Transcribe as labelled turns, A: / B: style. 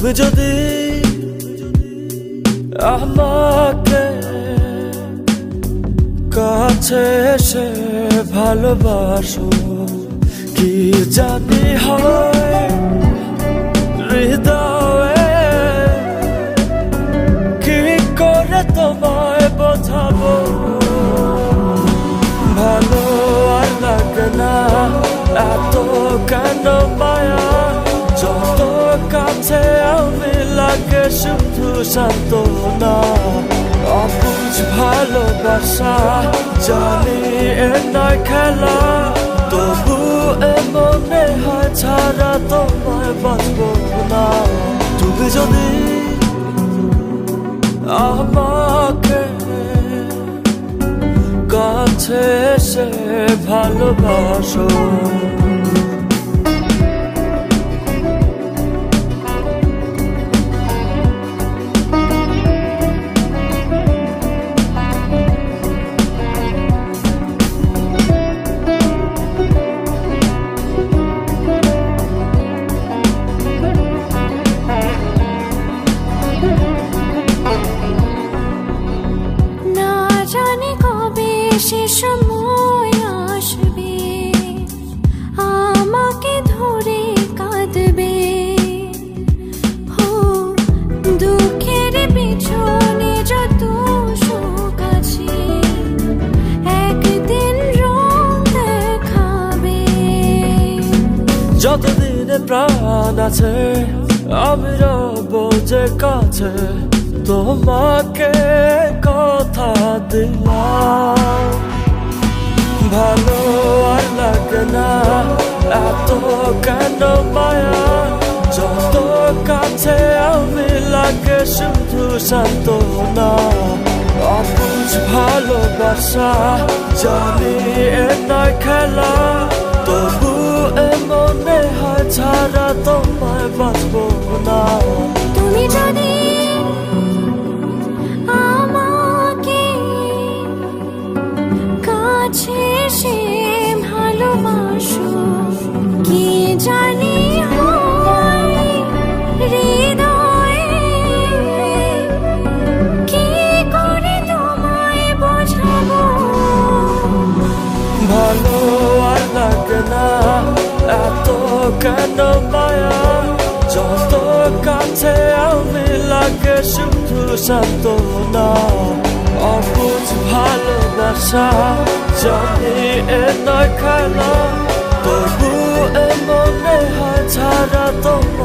A: তুমি যদি আমাকে কাছে এসে ভালোবাসো, কি জানি হয় হৃদয়ে, কি করে তোমায় বোঝাবো। ভালো আর লাগে না এত কেন মায়া, যত কাছে আমি লাগে শুধু সান্ত্বনা। অবুঝ ভালোবাসা জানি এ নয় খেলা, তবু এ মনে হয় ছাড়া তোমায় বাঁচবো না। তুমি যদি আমাকে কাছে এসে ভালোবাসো।
B: সে সময় আসবে আমাকে ধরে কাঁদবে, হো দুঃখের পিছনে যত সুখ আছে একদিন রং দেখাবে।
A: যতদিনে প্রাণ আছে আমি রব যে কাছে, তোমাকে কথা দিলাম। ভালো আর লাগে না এত কেন মায়া, যত কাছে আমি লাগে শুধু সান্ত্বনা। অবুঝ ভালোবাসা জানি এ নয় খেলা, তবু এ মনে হয় ছাড়া তোমায় বাঁচবো না।
B: তুমি যদি সে ভালোবাসো, কি জানি হয় হৃদয়ে, কি করে তোমায় বোঝাবো।
A: ভালো আর লাগে না এত কেন মায়া, যত কাছে আমি লাগে শুধু সান্ত্বনা। অবুঝ ভালোবাসা জানি এ নয় খেলা, তবু এ মনে হয় ছাড়া তোমার